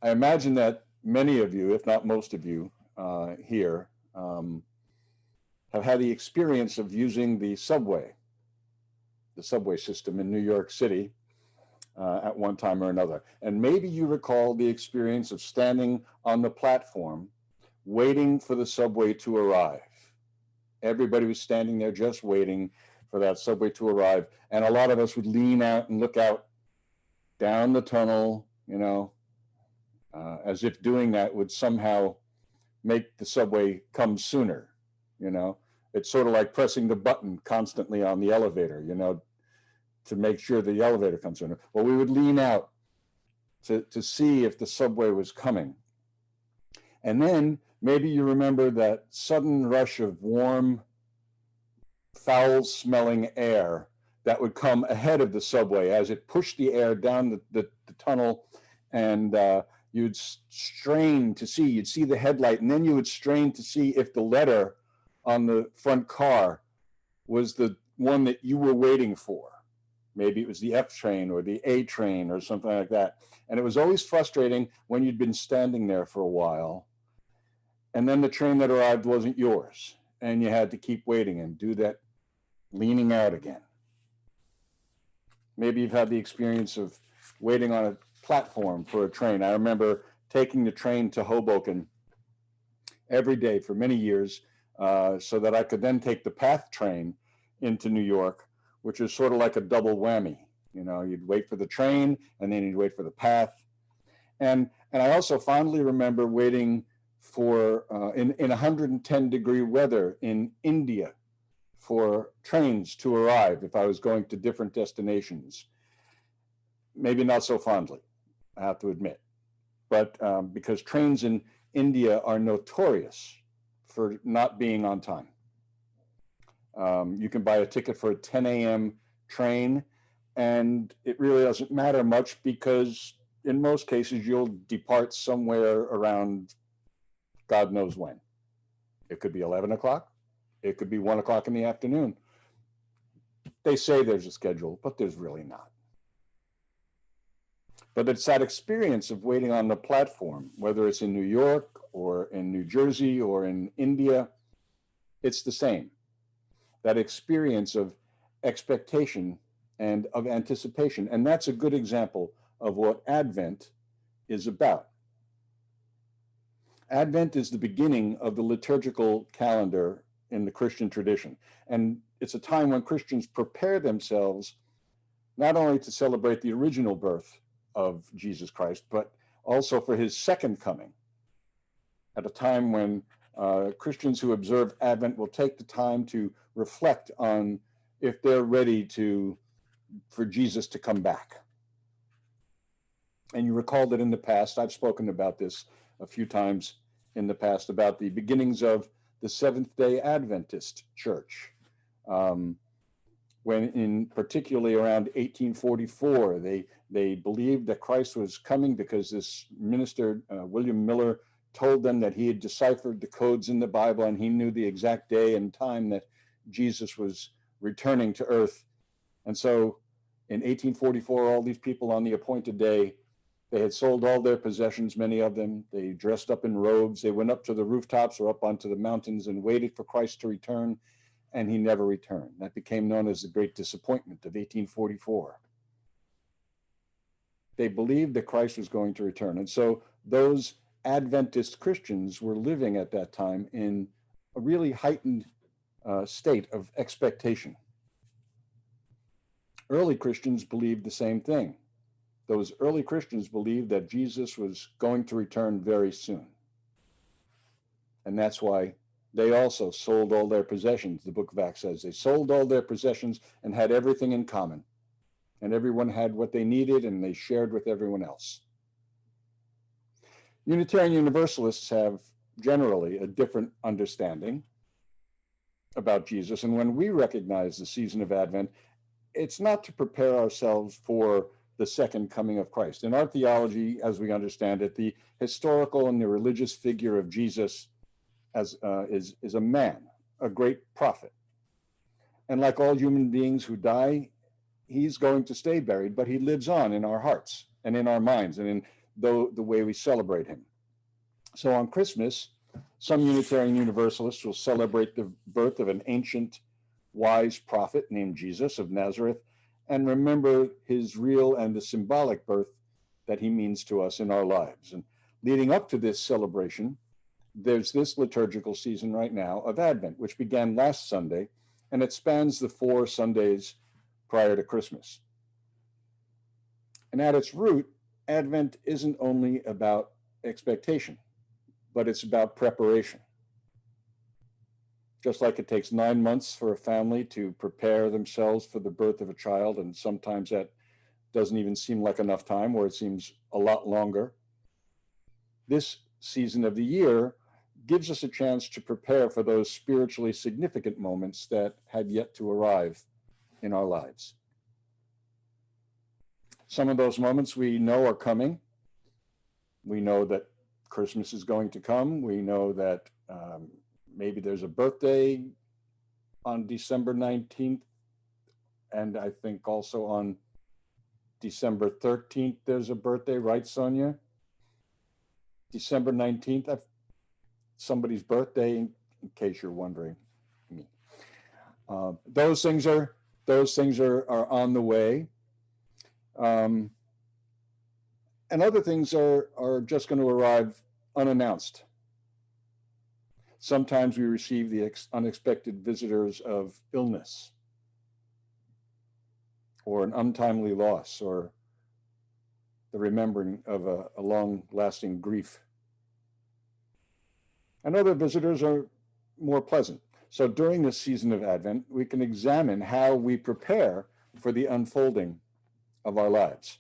I imagine that many of you, if not most of you here, have had the experience of using the subway system in New York City at one time or another. And maybe you recall the experience of standing on the platform waiting for the subway to arrive. Everybody was standing there just waiting for that subway to arrive. And a lot of us would lean out and look out down the tunnel, as if doing that would somehow make the subway come sooner. It's sort of like pressing the button constantly on the elevator, to make sure the elevator comes sooner. Well, we would lean out to see if the subway was coming. And then maybe you remember that sudden rush of warm, foul-smelling air that would come ahead of the subway as it pushed the air down the tunnel, and you'd strain to see, you'd see the headlight, and then you would strain to see if the letter on the front car was the one that you were waiting for. Maybe it was the F train or the A train or something like that. And it was always frustrating when you'd been standing there for a while, and then the train that arrived wasn't yours, and you had to keep waiting and do that leaning out again. Maybe you've had the experience of waiting on a platform for a train. I remember taking the train to Hoboken every day for many years, so that I could then take the PATH train into New York, which is sort of like a double whammy. You'd wait for the train and then you'd wait for the PATH. And I also fondly remember waiting for, in 110-degree weather in India, for trains to arrive if I was going to different destinations. Maybe not so fondly, I have to admit. But because trains in India are notorious for not being on time. You can buy a ticket for a 10 a.m. train, and it really doesn't matter much because in most cases you'll depart somewhere around God knows when. It could be 11 o'clock. It could be 1 o'clock in the afternoon. They say there's a schedule, but there's really not. But it's that experience of waiting on the platform, whether it's in New York or in New Jersey or in India, it's the same. That experience of expectation and of anticipation. And that's a good example of what Advent is about. Advent is the beginning of the liturgical calendar in the Christian tradition. And it's a time when Christians prepare themselves not only to celebrate the original birth of Jesus Christ, but also for his second coming, at a time when Christians who observe Advent will take the time to reflect on if they're ready for Jesus to come back. And you recall that in the past, I've spoken about this a few times in the past, about the beginnings of the Seventh-day Adventist Church. When particularly around 1844, they believed that Christ was coming because this minister, William Miller, told them that he had deciphered the codes in the Bible and he knew the exact day and time that Jesus was returning to earth. And so in 1844, all these people on the appointed day, they had sold all their possessions, many of them. They dressed up in robes. They went up to the rooftops or up onto the mountains and waited for Christ to return, and he never returned. That became known as the Great Disappointment of 1844. They believed that Christ was going to return. And so those Adventist Christians were living at that time in a really heightened state of expectation. Early Christians believed the same thing. Those early Christians believed that Jesus was going to return very soon. And that's why they also sold all their possessions. The book of Acts says they sold all their possessions and had everything in common. And everyone had what they needed and they shared with everyone else. Unitarian Universalists have generally a different understanding about Jesus. And when we recognize the season of Advent, it's not to prepare ourselves for the second coming of Christ. In our theology, as we understand it, the historical and the religious figure of Jesus is a man, a great prophet. And like all human beings who die, he's going to stay buried, but he lives on in our hearts and in our minds and in though the way we celebrate him. So on Christmas, some Unitarian Universalists will celebrate the birth of an ancient, wise prophet named Jesus of Nazareth and remember his real and the symbolic birth that he means to us in our lives. And leading up to this celebration, there's this liturgical season right now of Advent, which began last Sunday, and it spans the 4 Sundays prior to Christmas. And at its root, Advent isn't only about expectation, but it's about preparation. Just like it takes 9 months for a family to prepare themselves for the birth of a child, and sometimes that doesn't even seem like enough time, or it seems a lot longer. This season of the year gives us a chance to prepare for those spiritually significant moments that had yet to arrive in our lives. Some of those moments we know are coming. We know that Christmas is going to come. We know that maybe there's a birthday on December 19th, and I think also on December 13th there's a birthday, right, Sonia? December 19th, somebody's birthday, in case you're wondering. Those things are on the way. And other things are just going to arrive unannounced. Sometimes we receive the unexpected visitors of illness, or an untimely loss, or the remembering of a long-lasting grief. And other visitors are more pleasant. So during this season of Advent, we can examine how we prepare for the unfolding of our lives.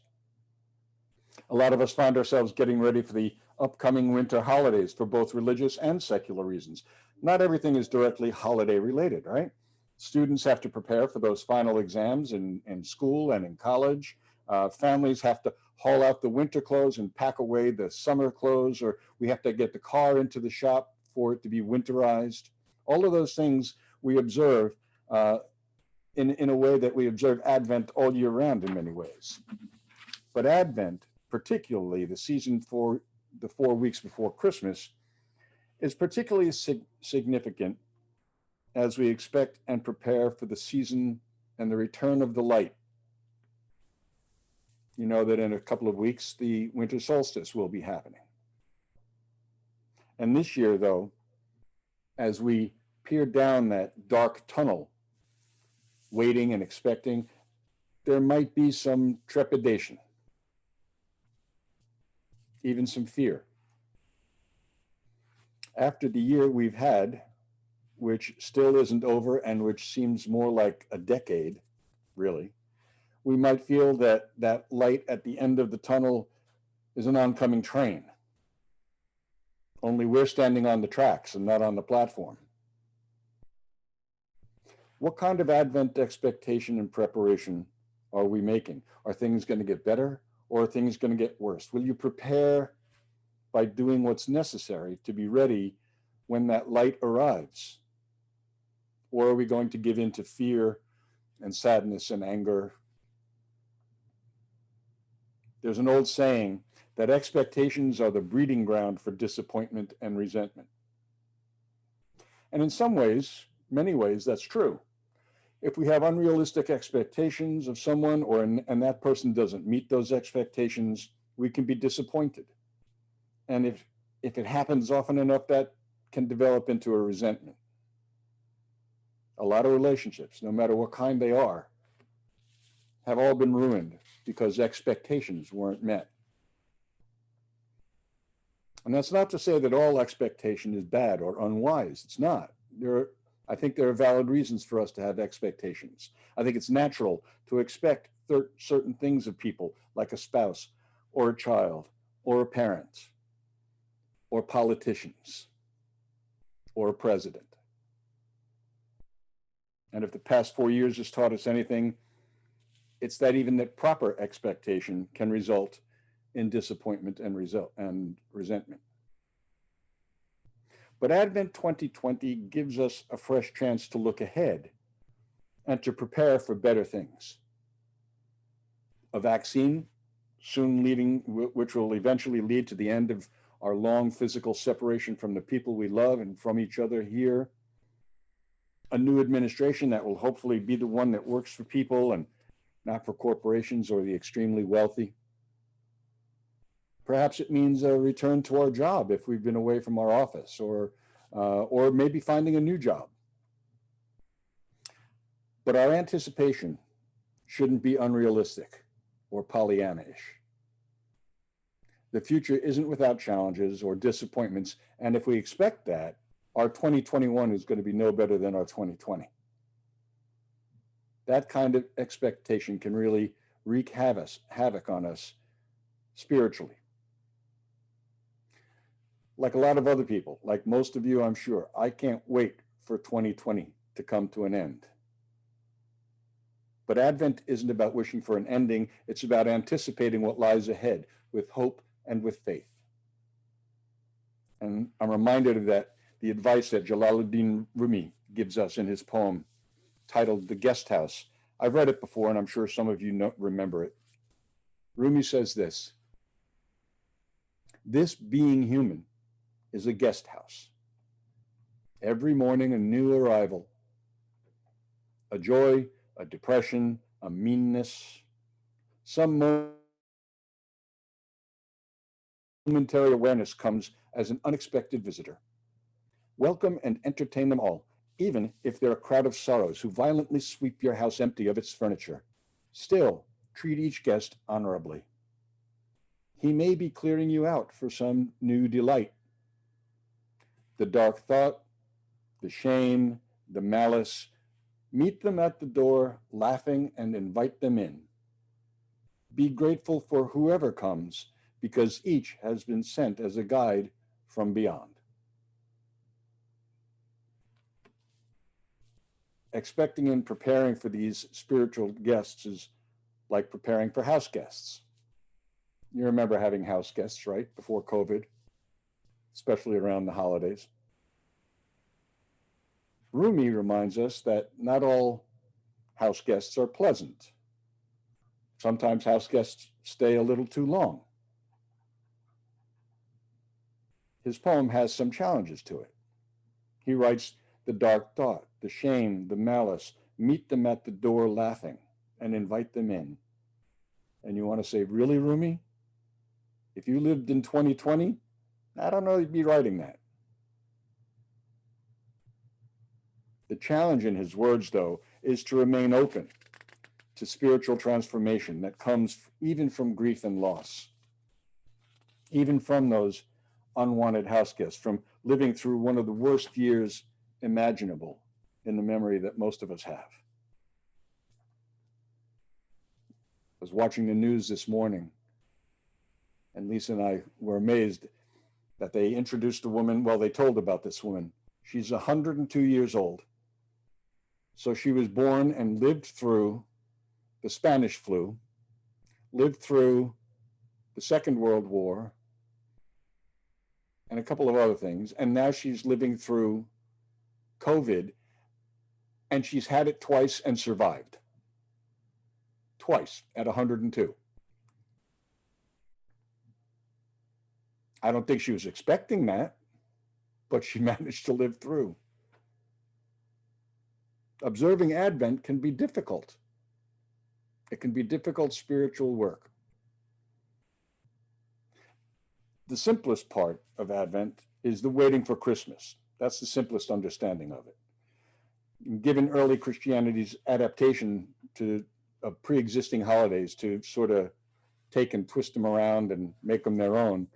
A lot of us find ourselves getting ready for the upcoming winter holidays for both religious and secular reasons. Not everything is directly holiday related, right? Students have to prepare for those final exams in school and in college. Families have to haul out the winter clothes and pack away the summer clothes, or we have to get the car into the shop for it to be winterized. All of those things we observe in a way that we observe Advent all year round in many ways. But Advent, particularly the season for the 4 weeks before Christmas, is particularly significant as we expect and prepare for the season and the return of the light. You know that in a couple of weeks, the winter solstice will be happening. And this year, though, as we peer down that dark tunnel, waiting and expecting, there might be some trepidation, even some fear. After the year we've had, which still isn't over and which seems more like a decade, really, we might feel that that light at the end of the tunnel is an oncoming train. Only we're standing on the tracks and not on the platform. What kind of Advent expectation and preparation are we making? Are things going to get better, or are things going to get worse? Will you prepare by doing what's necessary to be ready when that light arrives? Or are we going to give in to fear and sadness and anger? There's an old saying that expectations are the breeding ground for disappointment and resentment. And in some ways, many ways, that's true. If we have unrealistic expectations of someone, and that person doesn't meet those expectations, we can be disappointed. And if it happens often enough, that can develop into a resentment. A lot of relationships, no matter what kind they are, have all been ruined because expectations weren't met. And that's not to say that all expectation is bad or unwise. It's not. I think there are valid reasons for us to have expectations. I think it's natural to expect certain things of people, like a spouse or a child or a parent or politicians or a president. And if the past 4 years has taught us anything, it's that even that proper expectation can result in disappointment and resentment. But Advent 2020 gives us a fresh chance to look ahead and to prepare for better things. A vaccine which will eventually lead to the end of our long physical separation from the people we love and from each other here. A new administration that will hopefully be the one that works for people and not for corporations or the extremely wealthy. Perhaps it means a return to our job if we've been away from our office, or maybe finding a new job. But our anticipation shouldn't be unrealistic or Pollyanna-ish. The future isn't without challenges or disappointments, and if we expect that, our 2021 is going to be no better than our 2020. That kind of expectation can really wreak havoc on us spiritually. Like a lot of other people, like most of you, I'm sure, I can't wait for 2020 to come to an end. But Advent isn't about wishing for an ending. It's about anticipating what lies ahead with hope and with faith. And I'm reminded of the advice that Jalaluddin Rumi gives us in his poem titled The Guest House. I've read it before, and I'm sure some of you remember it. Rumi says this: "This being human is a guest house. Every morning a new arrival, a joy, a depression, a meanness, some momentary awareness comes as an unexpected visitor. Welcome and entertain them all, even if they're a crowd of sorrows who violently sweep your house empty of its furniture. Still, treat each guest honorably. He may be clearing you out for some new delight. The dark thought, the shame, the malice, meet them at the door, laughing, and invite them in. Be grateful for whoever comes, because each has been sent as a guide from beyond." Expecting and preparing for these spiritual guests is like preparing for house guests. You remember having house guests, right, before COVID, especially around the holidays. Rumi reminds us that not all house guests are pleasant. Sometimes house guests stay a little too long. His poem has some challenges to it. He writes, "The dark thought, the shame, the malice, meet them at the door laughing and invite them in." And you want to say, really, Rumi? If you lived in 2020, I don't know you'd be writing that. The challenge in his words, though, is to remain open to spiritual transformation that comes even from grief and loss, even from those unwanted house guests, from living through one of the worst years imaginable in the memory that most of us have. I was watching the news this morning, and Lisa and I were amazed that they introduced a woman. Well, they told about this woman. She's 102 years old. So she was born and lived through the Spanish flu, lived through the Second World War, and a couple of other things. And now she's living through COVID, and she's had it twice and survived. Twice at 102. I don't think she was expecting that, but she managed to live through. Observing Advent can be difficult. It can be difficult spiritual work. The simplest part of Advent is the waiting for Christmas. That's the simplest understanding of it. Given early Christianity's adaptation to pre-existing holidays to sort of take and twist them around and make them their own,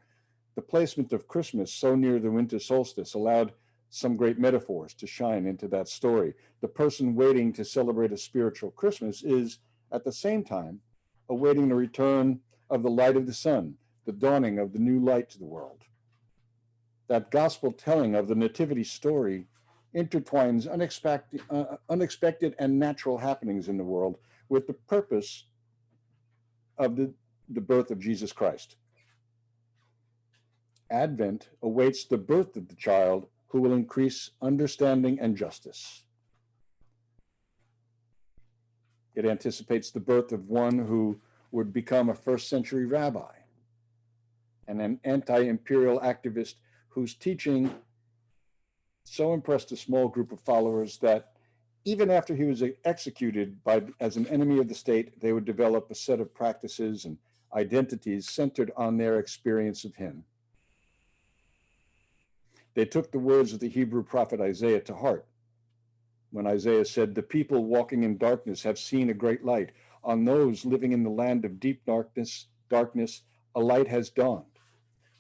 the placement of Christmas so near the winter solstice allowed some great metaphors to shine into that story. The person waiting to celebrate a spiritual Christmas is, at the same time, awaiting the return of the light of the sun, the dawning of the new light to the world. That gospel telling of the nativity story intertwines unexpected and natural happenings in the world with the purpose of the birth of Jesus Christ. Advent awaits the birth of the child who will increase understanding and justice. It anticipates the birth of one who would become a first-century rabbi and an anti-imperial activist whose teaching so impressed a small group of followers that even after he was executed as an enemy of the state, they would develop a set of practices and identities centered on their experience of him. They took the words of the Hebrew prophet Isaiah to heart when Isaiah said, "The people walking in darkness have seen a great light. On those living in the land of deep darkness, a light has dawned.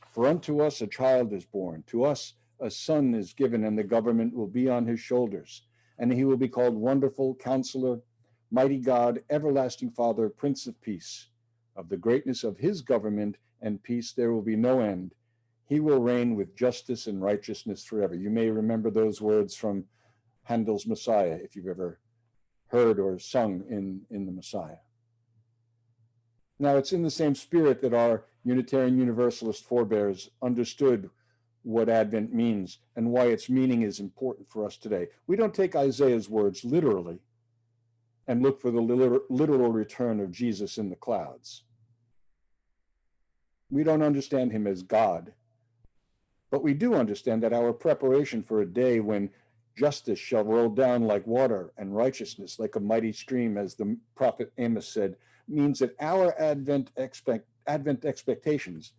For unto us a child is born, to us a son is given, and the government will be on his shoulders. And he will be called Wonderful Counselor, Mighty God, Everlasting Father, Prince of Peace. Of the greatness of his government and peace there will be no end. He will reign with justice and righteousness forever." You may remember those words from Handel's Messiah, if you've ever heard or sung in the Messiah. Now, it's in the same spirit that our Unitarian Universalist forebears understood what Advent means and why its meaning is important for us today. We don't take Isaiah's words literally and look for the literal return of Jesus in the clouds. We don't understand him as God, but we do understand that our preparation for a day when justice shall roll down like water and righteousness like a mighty stream, as the prophet Amos said, means that our Advent expectations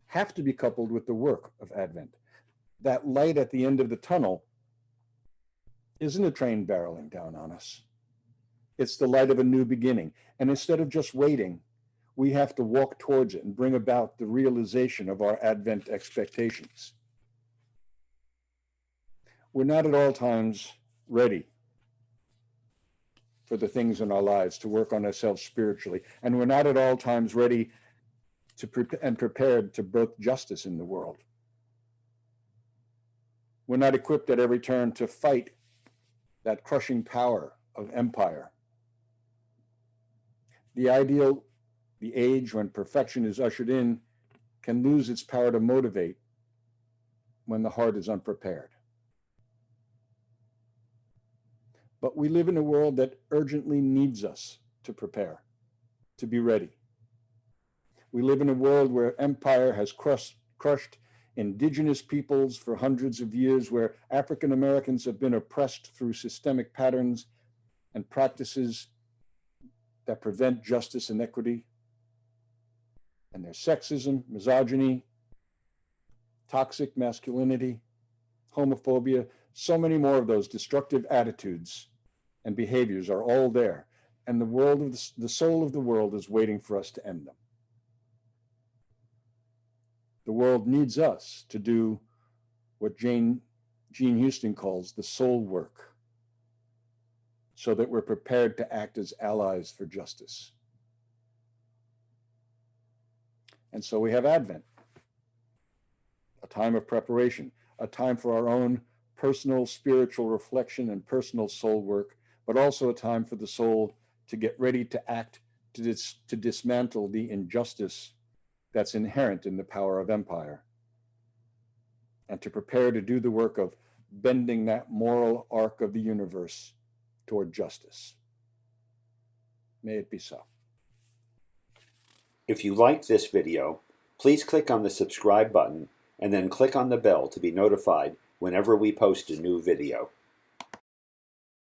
have to be coupled with the work of Advent. That light at the end of the tunnel isn't a train barreling down on us. It's the light of a new beginning. And instead of just waiting, we have to walk towards it and bring about the realization of our Advent expectations. We're not at all times ready for the things in our lives to work on ourselves spiritually, and we're not at all times ready and prepared to birth justice in the world. We're not equipped at every turn to fight that crushing power of empire. The ideal, the age when perfection is ushered in, can lose its power to motivate when the heart is unprepared. But we live in a world that urgently needs us to prepare, to be ready. We live in a world where empire has crushed indigenous peoples for hundreds of years, where African Americans have been oppressed through systemic patterns and practices that prevent justice and equity. And there's sexism, misogyny, toxic masculinity, homophobia, so many more of those destructive attitudes and behaviors are all there. And the soul of the world is waiting for us to end them. The world needs us to do what Jean Houston calls the soul work, so that we're prepared to act as allies for justice. And so we have Advent, a time of preparation, a time for our own personal spiritual reflection and personal soul work, but also a time for the soul to get ready to act, to dismantle the injustice that's inherent in the power of empire, and to prepare to do the work of bending that moral arc of the universe toward justice. May it be so. If you liked this video, please click on the subscribe button and then click on the bell to be notified whenever we post a new video.